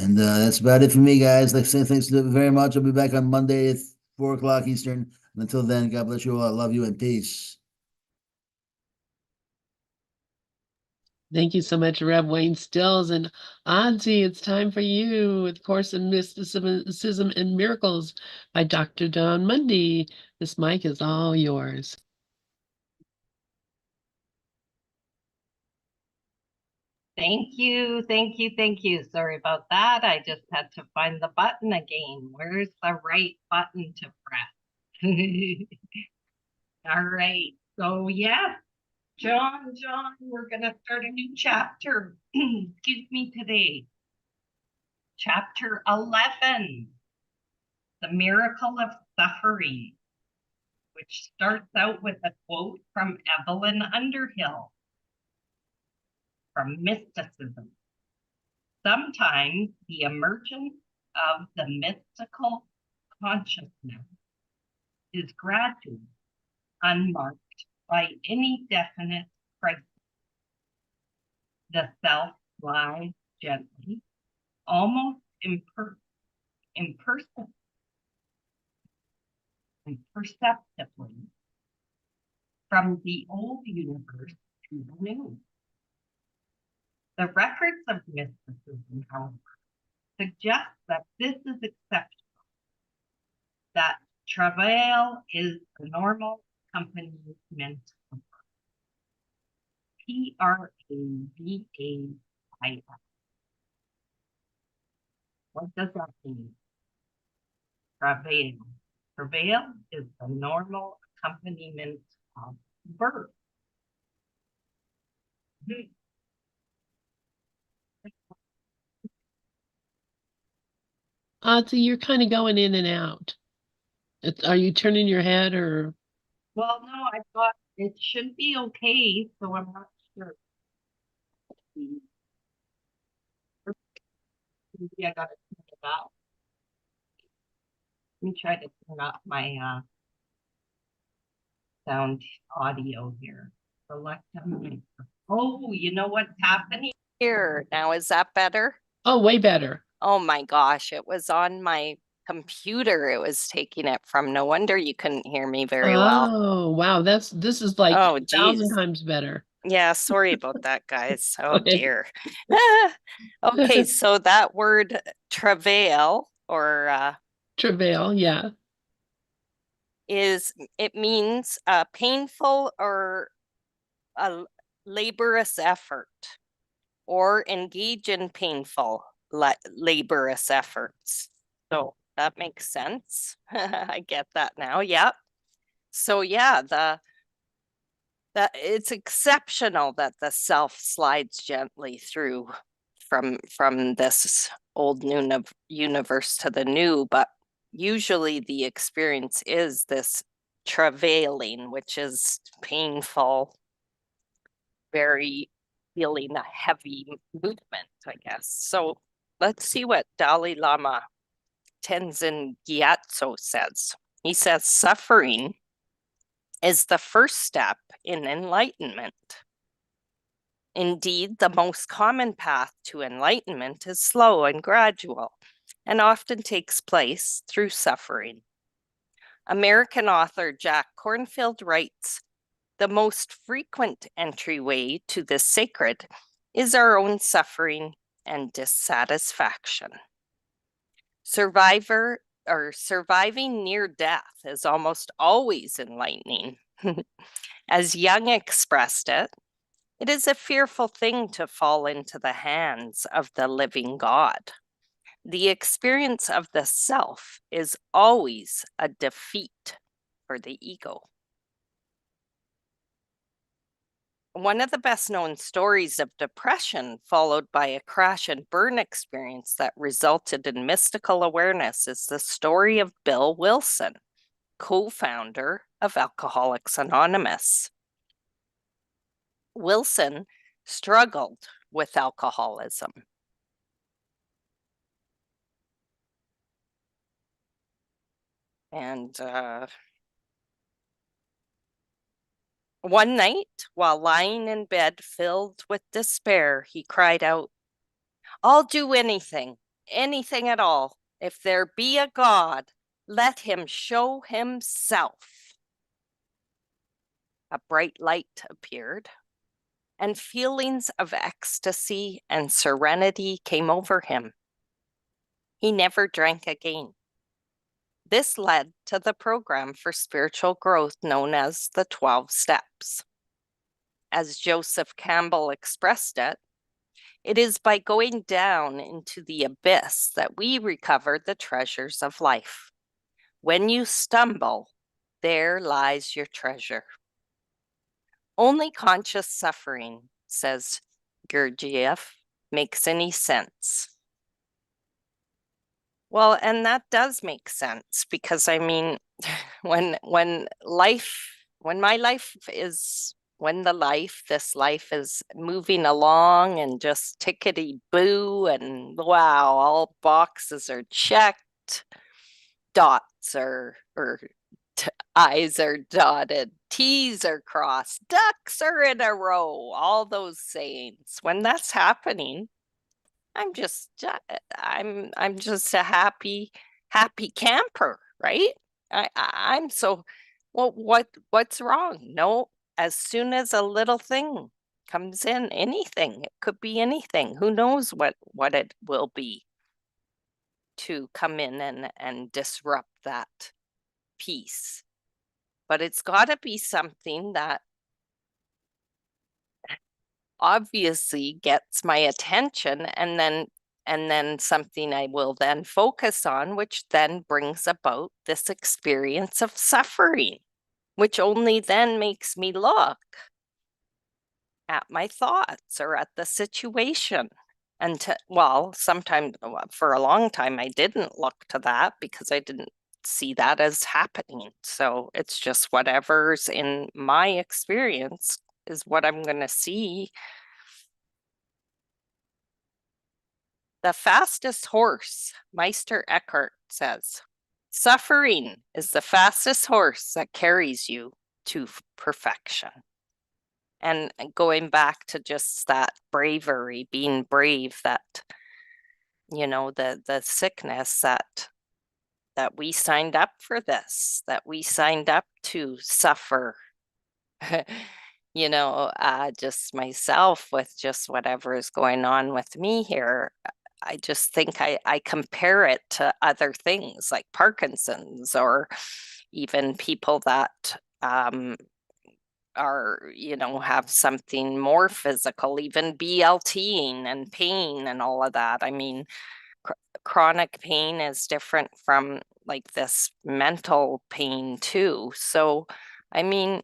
And that's about it for me, guys. Like I said, thanks very much. I'll be back on Monday at 4 o'clock Eastern. And until then, God bless you all. I love you and peace. Thank you so much, Rev Wayne Stills. And Audsie, it's time for you with Course in Mysticism and Miracles by Dr. Don Mundy. This mic is all yours. Thank you, thank you, thank you. Sorry about that. I just had to find the button again. Where's the right button to press? All right. So yeah, John, we're gonna start a new chapter. Excuse me today. Chapter 11, The Miracle of Suffering, which starts out with a quote from Evelyn Underhill from Mysticism. Sometimes the emergence of the mystical consciousness is gradual, unmarked by any definite crisis. The self lies gently, almost imperceptibly from the old universe to the new. The records of mysticism, however, suggest that this is exceptional, that travail is the normal accompaniment of travail. What does that mean? Travail. Travail is the normal accompaniment of birth. Audsie, you're kind of going in and out. Are you turning your head or? Well, no, I thought it should be okay, so I'm not sure. Maybe I got to turn it up. Let me try to turn up my sound audio here. Select a mic. Oh, you know what's happening Here, now is that better? Oh, way better. Oh my gosh, it was on my computer. It was taking it from. No wonder you couldn't hear me very well. Oh, wow. This is like Oh, 1,000 geez. times better. Yeah, sorry about that, guys. Oh Okay. dear. Okay, so that word travail or Travail, yeah. it means a painful or a laborious effort or engage in painful laborious efforts. So that makes sense. I get that now. Yeah. So yeah, that it's exceptional that the self slides gently through from this old universe to the new, but usually the experience is this travailing, which is painful, very feeling a heavy movement, I guess. So let's see what Dalai Lama Tenzin Gyatso says. He says suffering is the first step in enlightenment. Indeed, the most common path to enlightenment is slow and gradual, and often takes place through suffering. American author Jack Kornfield writes, "The most frequent entryway to this sacred is our own suffering and dissatisfaction. Surviving near death is almost always enlightening. As Young expressed it, it is a fearful thing to fall into the hands of the living God. The experience of the self is always a defeat for the ego." One of the best known stories of depression followed by a crash and burn experience that resulted in mystical awareness is the story of Bill Wilson, co-founder of Alcoholics Anonymous. Wilson struggled with alcoholism. And one night, while lying in bed filled with despair, he cried out, "I'll do anything. anything at all. If there be a God, let him show himself. A bright light appeared, and feelings of ecstasy and serenity came over him. He never drank again. This led to the program for spiritual growth known as the 12 Steps. As Joseph Campbell expressed it, it is by going down into the abyss that we recover the treasures of life. When you stumble, there lies your treasure. Only conscious suffering, says Gurdjieff, makes any sense. Well, and that does make sense because I mean, when this life is moving along and just tickety boo and wow, all boxes are checked, dots or I's are dotted, T's are crossed, ducks are in a row, all those sayings. When that's happening, I'm just a happy camper, right? I'm so, well, what's wrong? No, as soon as a little thing comes in, anything, it could be anything. Who knows what it will be to come in and disrupt that peace. But it's got to be something that obviously gets my attention, and then something I will then focus on, which then brings about this experience of suffering, which only then makes me look at my thoughts or at the situation. And sometimes for a long time, I didn't look to that because I didn't see that as happening. So it's just whatever's in my experience is what I'm going to see. The fastest horse, Meister Eckhart says, suffering is the fastest horse that carries you to perfection. And going back to just that bravery, being brave, that, you know, the sickness that we signed up for this, that we signed up to suffer. You know, just myself with just whatever is going on with me here. I just think I compare it to other things like Parkinson's, or even people that are, you know, have something more physical, even BLTing and pain and all of that. I mean, chronic pain is different from like this mental pain too. So, I mean,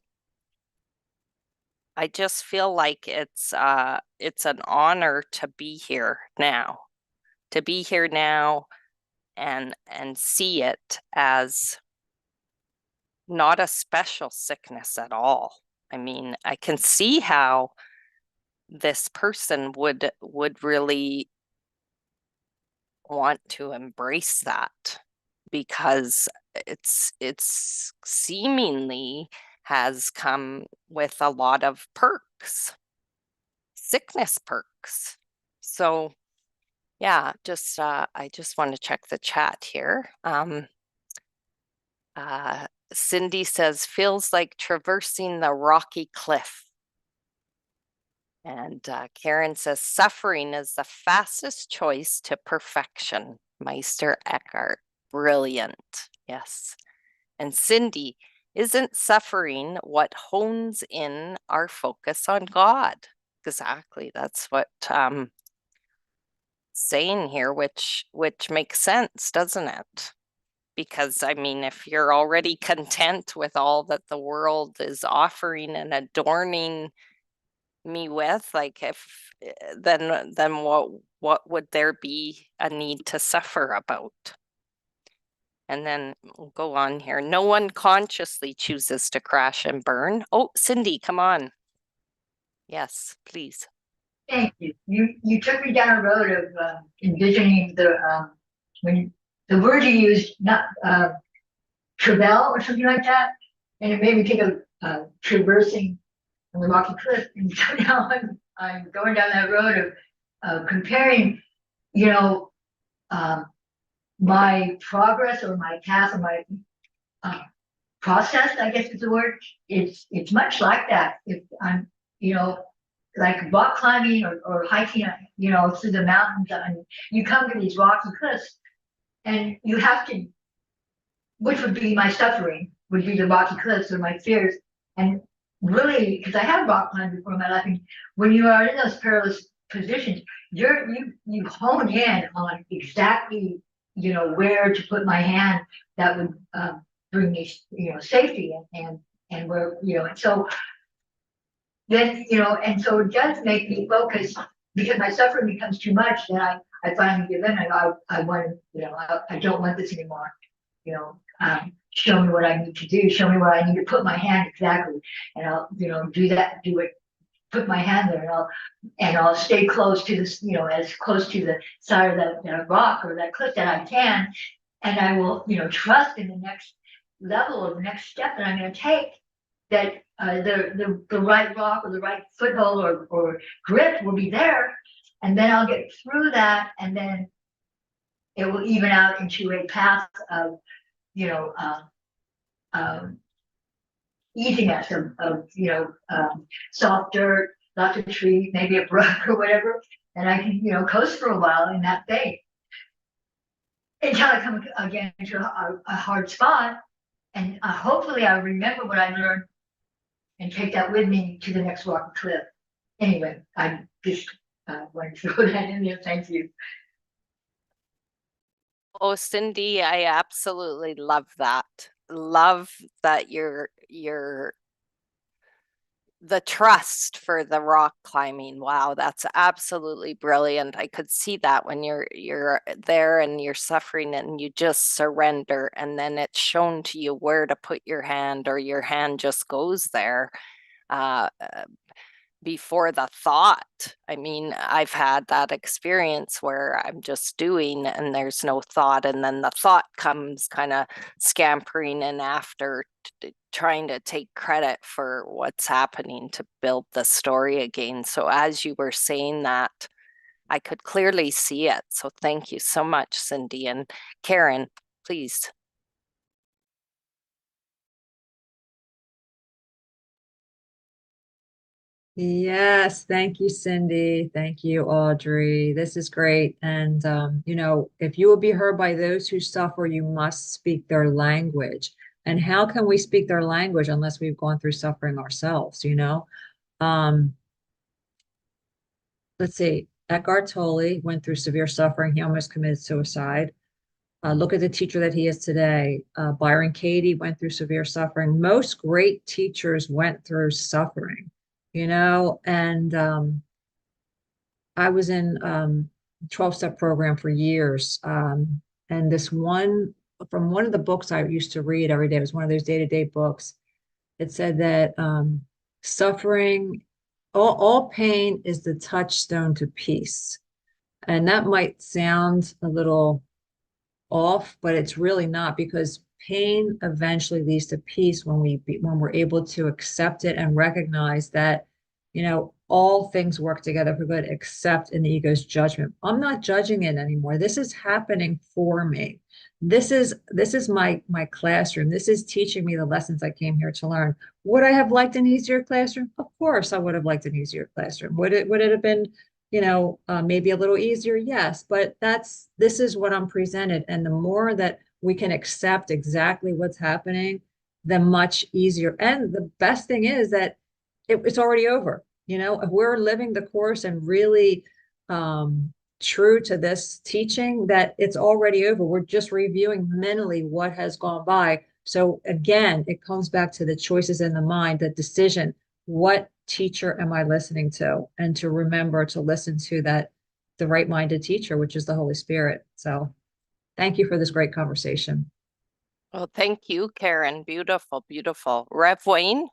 I just feel like it's an honor to be here now, and see it as not a special sickness at all. I mean, I can see how this person would really want to embrace that, because it's seemingly has come with a lot of perks, sickness perks. So yeah, just I just want to check the chat here. Cindy says, feels like traversing the rocky cliff. And Karen says, suffering is the fastest choice to perfection. Meister Eckhart, brilliant. Yes. And Cindy, isn't suffering what hones in our focus on God? Exactly. That's what saying here, which makes sense, doesn't it? Because I mean, if you're already content with all that the world is offering and adorning me with, like, if then what would there be a need to suffer about? And then we'll go on here. No one consciously chooses to crash and burn. Oh, Cindy, come on. Yes, please. Thank you. You took me down a road of envisioning when the word you used, not travail or something like that, and it made me think of traversing on the rocky cliff. And so now I'm going down that road of comparing, you know, my progress or my path or my process, I guess is the word, it's much like that. If I'm, like rock climbing or hiking, through the mountains, and you come to these rocky cliffs, and you have to, which would be my suffering, would be the rocky cliffs or my fears. And really, because I have rock climbed before in my life, and when you are in those perilous positions, you hone in on exactly, where to put my hand that would bring me, safety and where, and so then, and so it does make me focus, because my suffering becomes too much. Then I finally give in. I want, I don't want this anymore. Show me what I need to do. Show me where I need to put my hand exactly, and I'll, do that. Do it. Put my hand there, and I'll stay close to this, as close to the side of that rock or that cliff that I can, and I will, trust in the next level or the next step that I'm going to take, that the right rock or the right foothold or grip will be there, and then I'll get through that, and then it will even out into a path of, easiness of soft dirt, lots of trees, maybe a brook or whatever, and I can, coast for a while in that faith until I come again to a hard spot, and hopefully I remember what I learned and take that with me to the next rocky cliff. Anyway, I just wanted to throw that in there. Thank you. Oh, Cindy, I absolutely love that. Love that the trust for the rock climbing. Wow, that's absolutely brilliant. I could see that when you're there and you're suffering and you just surrender, and then it's shown to you where to put your hand, or your hand just goes there. Before the thought. I mean, I've had that experience where I'm just doing and there's no thought, and then the thought comes kind of scampering in after, trying to take credit for what's happening to build the story again. So as you were saying that, I could clearly see it. So thank you so much, Cindy. And Karen, please. Yes, thank you, Cindy. Thank you, Audrey. This is great. And, if you will be heard by those who suffer, you must speak their language. And how can we speak their language unless we've gone through suffering ourselves, Let's see. Eckhart Tolle went through severe suffering. He almost committed suicide. Look at the teacher that he is today. Byron Katie went through severe suffering. Most great teachers went through suffering. And I was in 12-step program for years. And this one, from one of the books I used to read every day, it was one of those day-to-day books. It said that suffering, all pain is the touchstone to peace. And that might sound a little off, but it's really not, because pain eventually leads to peace when we're able to accept it and recognize that, all things work together for good, except in the ego's judgment. I'm not judging it anymore. This is happening for me. This is my classroom. This is teaching me the lessons I came here to learn. Would I have liked an easier classroom? Of course, I would have liked an easier classroom. Would it have been, maybe a little easier? Yes, but this is what I'm presented. And the more that we can accept exactly what's happening, the much easier. And the best thing is that it's already over. If we're living the course and really true to this teaching, that it's already over. We're just reviewing mentally what has gone by. So again, it comes back to the choices in the mind, the decision. What teacher am I listening to? And to remember to listen to the right-minded teacher, which is the Holy Spirit. So thank you for this great conversation. Well, thank you, Karen. Beautiful, beautiful. Rev Wayne?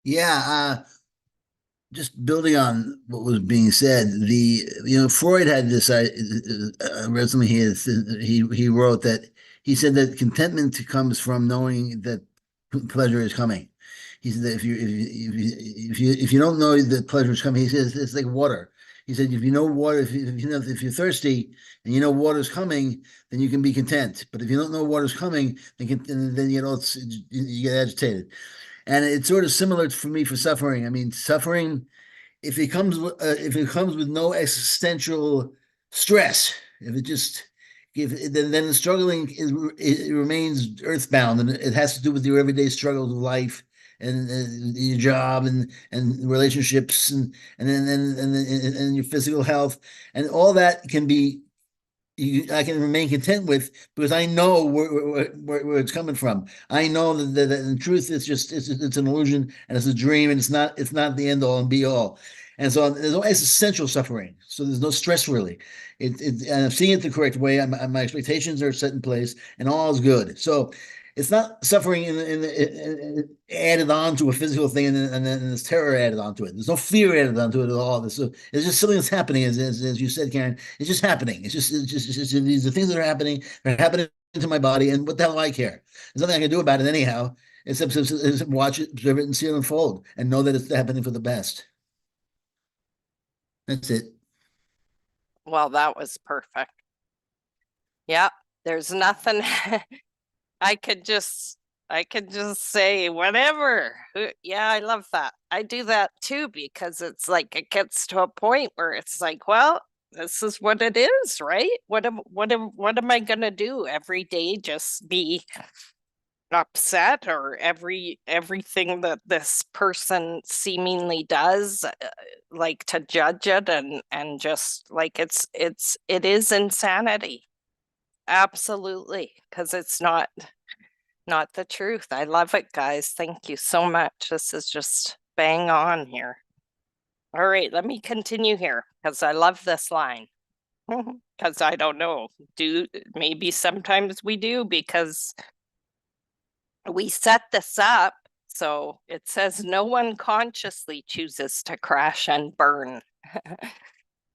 Yeah, just building on what was being said, Freud had this, I read something he wrote that he said that contentment comes from knowing that pleasure is coming. He said that if you don't know that pleasure is coming, he says it's like water. He said, if you know water, if you're thirsty and you know water's coming, then you can be content. But if you don't know water's coming, then you know you get agitated. And it's sort of similar for me for suffering. I mean, suffering, if it comes with no existential stress, if it just then the struggling it remains earthbound, and it has to do with your everyday struggles of life and your job and relationships and your physical health, and all that can be I can remain content with, because I know where it's coming from. I know that in truth it's an illusion and it's a dream, and it's not the end all and be all. And so there's no existential suffering. So there's no stress really. And I'm seeing it the correct way. My expectations are set in place, and all is good. So it's not suffering added on to a physical thing, and then there's terror added onto it. There's no fear added onto it at all. It's just something that's happening, as you said, Karen. It's just happening. It's just these are things that are happening. They're happening to my body, and what the hell do I care? There's nothing I can do about it anyhow, except watch it, observe it, and see it unfold, and know that it's happening for the best. That's it. Well, that was perfect. Yeah, there's nothing I could just say whatever. Yeah, I love that. I do that too, because it's like it gets to a point where it's like, well, this is what it is, right? What am I gonna do every day? Just be upset, or everything that this person seemingly does, like to judge it and just like it is insanity. Absolutely, because it's not the truth. I love it, guys. Thank you so much. This is just bang on here. All right, let me continue here, because I love this line. Because I don't know, maybe sometimes we do, because we set this up. So it says no one consciously chooses to crash and burn.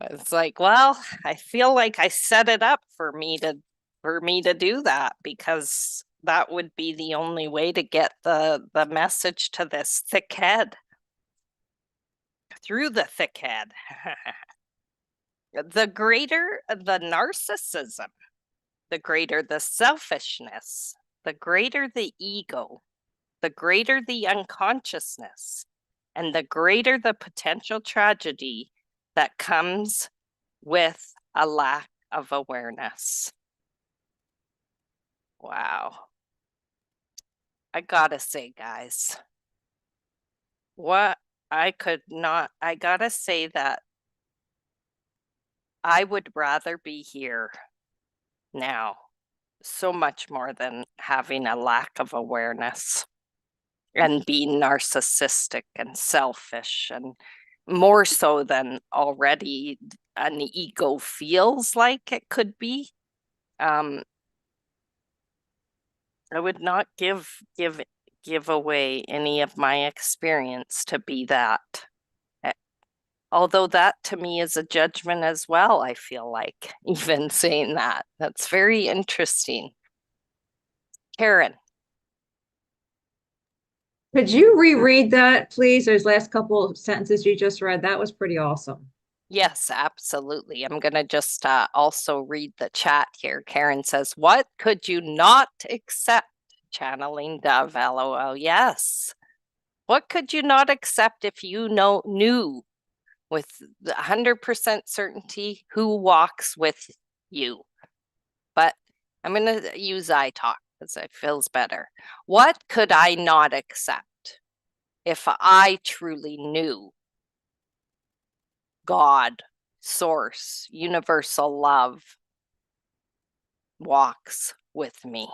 It's like, well, I feel like I set it up for me to do that, because that would be the only way to get the message to this thick head, through the thick head. The greater the narcissism, the greater the selfishness, the greater the ego, the greater the unconsciousness, and the greater the potential tragedy that comes with a lack of awareness. Wow. I gotta say, guys, I gotta say that I would rather be here now so much more than having a lack of awareness and being narcissistic and selfish, and more so than already an ego feels like it could be. I would not give away any of my experience to be that. Although that to me is a judgment as well, I feel like, even saying that. That's very interesting. Karen. Could you reread that, please? Those last couple of sentences you just read, that was pretty awesome. Yes, absolutely. I'm going to just also read the chat here. Karen says, what could you not accept? Channeling Dove, LOL. Yes. What could you not accept if you knew with 100% certainty who walks with you? But I'm going to use I talk because it feels better. What could I not accept if I truly knew God, source, universal love walks with me?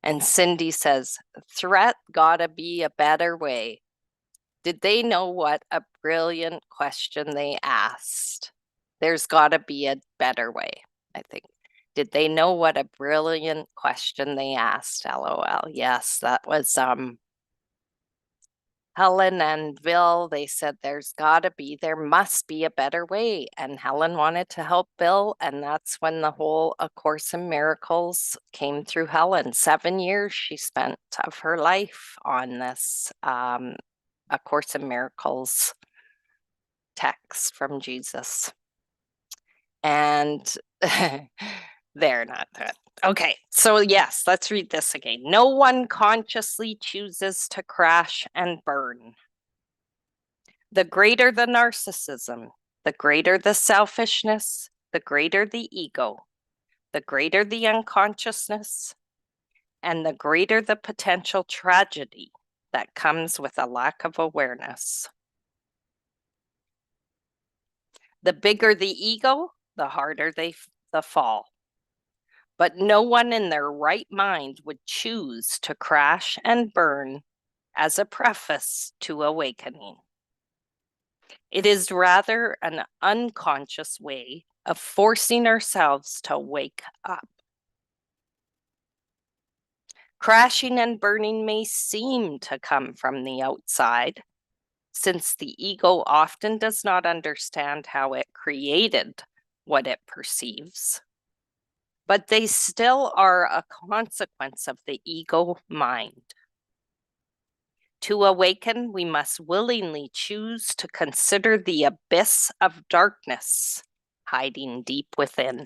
And Cindy says, threat gotta be a better way. Did they know what a brilliant question they asked? There's gotta be a better way, I think. Did they know what a brilliant question they asked? LOL. Yes, that was Helen and Bill. They said there must be a better way. And Helen wanted to help Bill. And that's when the whole A Course in Miracles came through Helen. 7 years she spent of her life on this A Course in Miracles text from Jesus. And they're not that. Okay, so yes, let's read this again. No one consciously chooses to crash and burn. The greater the narcissism, the greater the selfishness, the greater the ego, the greater the unconsciousness, and the greater the potential tragedy that comes with a lack of awareness. The bigger the ego, the harder the fall. But no one in their right mind would choose to crash and burn as a preface to awakening. It is rather an unconscious way of forcing ourselves to wake up. Crashing and burning may seem to come from the outside, since the ego often does not understand how it created what it perceives. But they still are a consequence of the ego mind. To awaken, we must willingly choose to consider the abyss of darkness hiding deep within.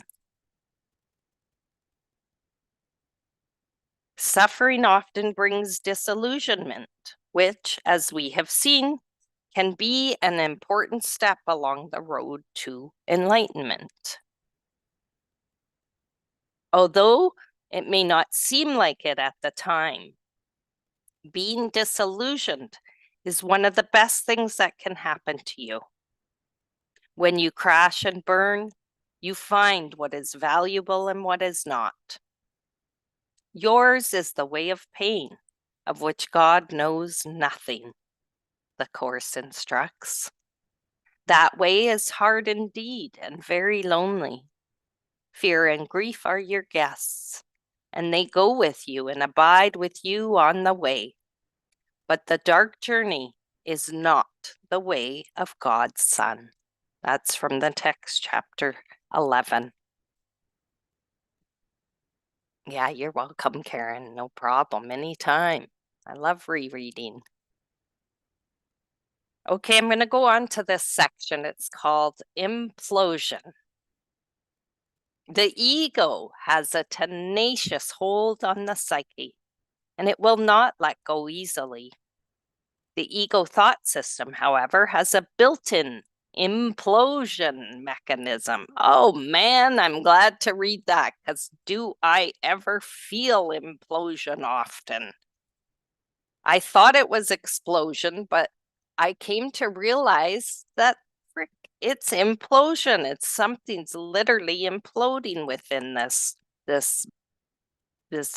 Suffering often brings disillusionment, which, as we have seen, can be an important step along the road to enlightenment. Although it may not seem like it at the time, being disillusioned is one of the best things that can happen to you. When you crash and burn, you find what is valuable and what is not. Yours is the way of pain, of which God knows nothing, the Course instructs. That way is hard indeed and very lonely. Fear and grief are your guests, and they go with you and abide with you on the way. But the dark journey is not the way of God's Son. That's from the text, chapter 11. Yeah, you're welcome, Karen. No problem. Anytime. I love rereading. Okay, I'm going to go on to this section. It's called Implosion. The ego has a tenacious hold on the psyche, and it will not let go easily. The ego thought system, however, has a built-in implosion mechanism. Oh man, I'm glad to read that, because do I ever feel implosion often? I thought it was explosion, but I came to realize that it's implosion. It's something's literally imploding within this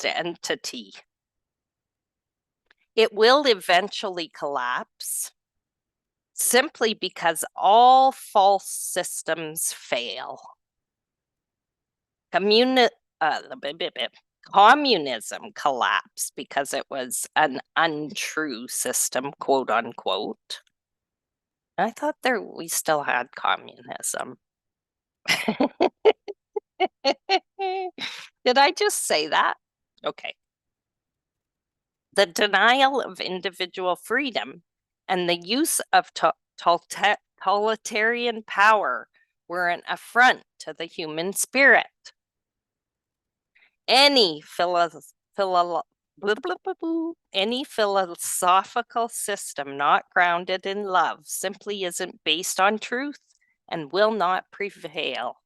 entity. It will eventually collapse simply because all false systems fail. Communism collapsed because it was an untrue system, quote unquote. I thought we still had communism. Did I just say that? Okay. The denial of individual freedom and the use of totalitarian power were an affront to the human spirit. Any philosophical system not grounded in love simply isn't based on truth and will not prevail.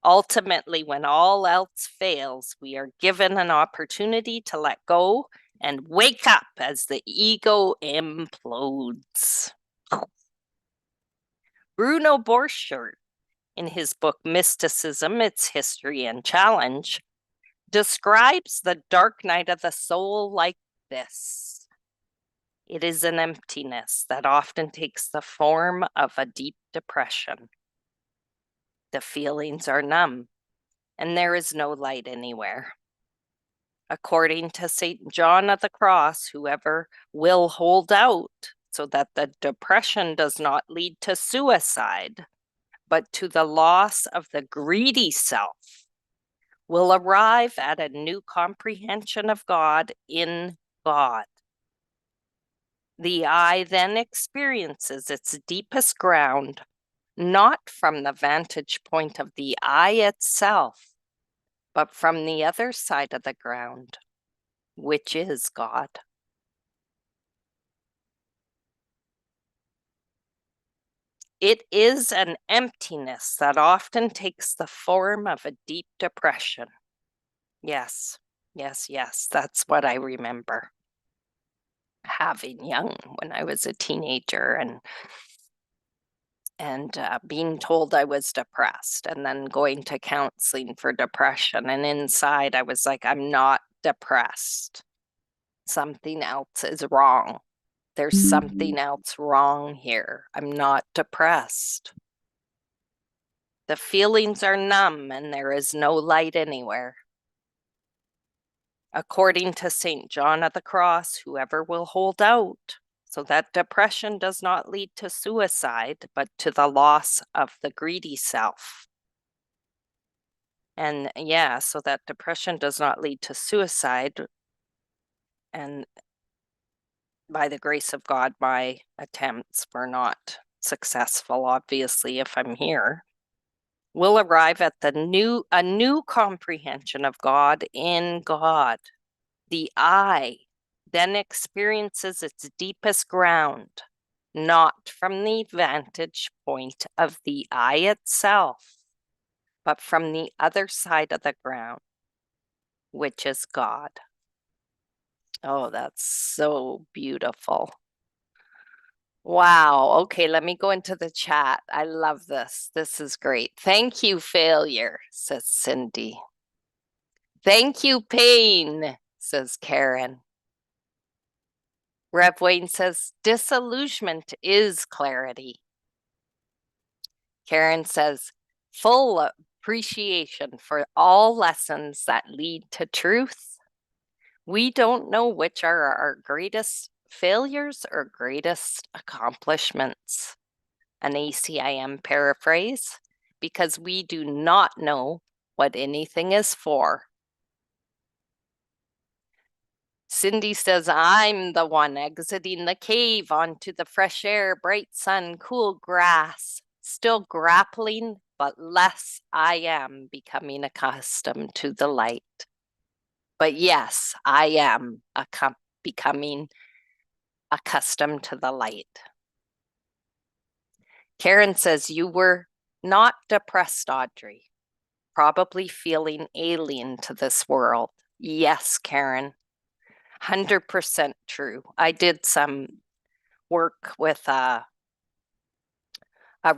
Ultimately, when all else fails, we are given an opportunity to let go and wake up as the ego implodes. Bruno Borchardt, in his book Mysticism, Its History and Challenge, describes the dark night of the soul like this. It is an emptiness that often takes the form of a deep depression. The feelings are numb, and there is no light anywhere. According to St. John of the Cross, whoever will hold out so that the depression does not lead to suicide, but to the loss of the greedy self, will arrive at a new comprehension of God in God. The I then experiences its deepest ground, not from the vantage point of the I itself, but from the other side of the ground, which is God. It is an emptiness that often takes the form of a deep depression. Yes, yes, yes, that's what I remember having young when I was a teenager and being told I was depressed and then going to counseling for depression. And inside I was like, I'm not depressed. Something else is wrong. There's something else wrong here. I'm not depressed. The feelings are numb and there is no light anywhere. According to St. John of the Cross, whoever will hold out, so that depression does not lead to suicide, but to the loss of the greedy self. And yeah, so that depression does not lead to suicide. And by the grace of God, my attempts were not successful, obviously, if I'm here. We'll arrive at a new comprehension of God in God. The I then experiences its deepest ground, not from the vantage point of the I itself, but from the other side of the ground, which is God. Oh, that's so beautiful. Wow. Okay, let me go into the chat. I love this. This is great. Thank you, failure, says Cindy. Thank you, pain, says Karen. Rev Wayne says, disillusionment is clarity. Karen says, full appreciation for all lessons that lead to truth. We don't know which are our greatest failures or greatest accomplishments. An ACIM paraphrase, because we do not know what anything is for. Cindy says, I'm the one exiting the cave onto the fresh air, bright sun, cool grass, still grappling, but less I am becoming accustomed to the light. But yes, I am becoming accustomed to the light. Karen says, you were not depressed, Audrey, probably feeling alien to this world. Yes, Karen. 100% true. I did some work with a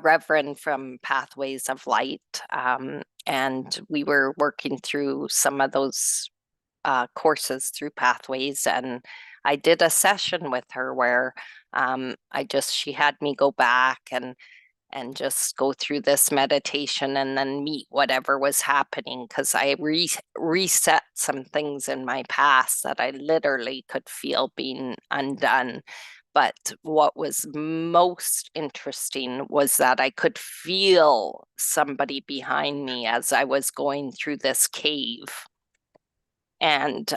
reverend from Pathways of Light, and we were working through some of those courses through Pathways, and I did a session with her where she had me go back and just go through this meditation and then meet whatever was happening, because I reset some things in my past that I literally could feel being undone. But what was most interesting was that I could feel somebody behind me as I was going through this cave. And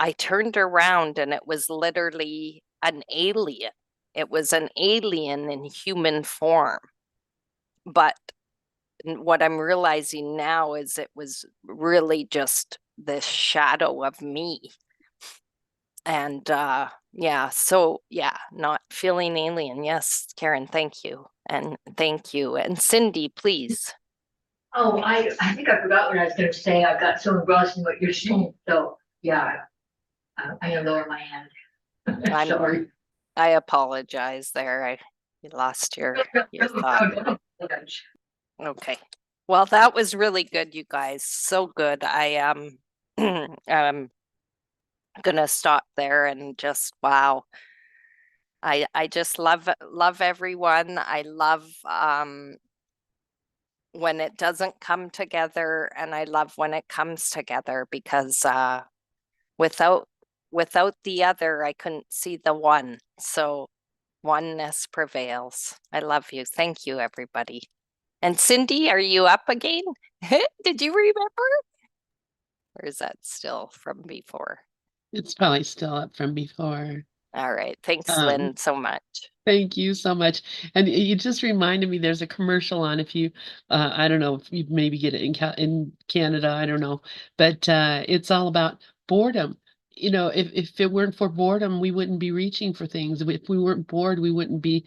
I turned around and it was literally an alien. It was an alien in human form. But what I'm realizing now is it was really just this shadow of me. And yeah, so yeah, not feeling alien. Yes, Karen, thank you. And thank you. And Cindy, please. Oh, I think I forgot what I was gonna say. I got so engrossed in what you're saying, so, yeah. I'm gonna lower my hand. Sorry. I apologize there. You lost your thought. Okay. Well, that was really good, you guys. So good. I am gonna stop there and just wow. I just love everyone. I love when it doesn't come together, and I love when it comes together, because without the other, I couldn't see the one. So oneness prevails. I love you. Thank you, everybody. And Cindy, are you up again? Did you remember? Or is that still from before? It's probably still up from before. All right. Thanks, Um, Lynn, so much. Thank you so much. And you just reminded me there's a commercial on if you I don't know if you maybe get it in Canada, I don't know. But it's all about boredom. You know, if it weren't for boredom, we wouldn't be reaching for things. If we weren't bored, we wouldn't be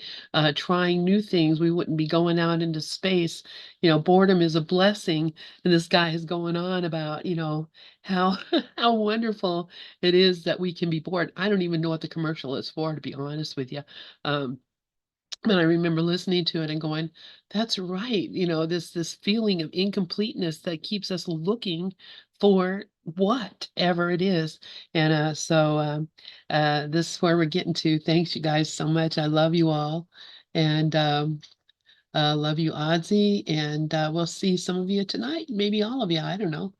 trying new things. We wouldn't be going out into space. You know, boredom is a blessing. And this guy is going on about, you know, how how wonderful it is that we can be bored. I don't even know what the commercial is for, to be honest with you. Um, and I remember listening to it and going, that's right. You know, this feeling of incompleteness that keeps us looking for whatever it is. And this is where we're getting to. Thanks you guys so much. I love you all. And love you, Audsie. And we'll see some of you tonight, maybe all of you. I don't know.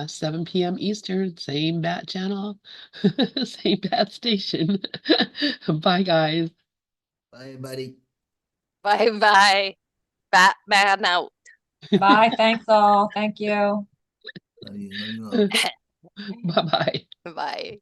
7 p.m. Eastern, same bat channel, same bat station. Bye, guys. Bye, buddy. Bye-bye. Batman out. Bye, thanks all. Thank you. Love you all. Bye-bye. Bye.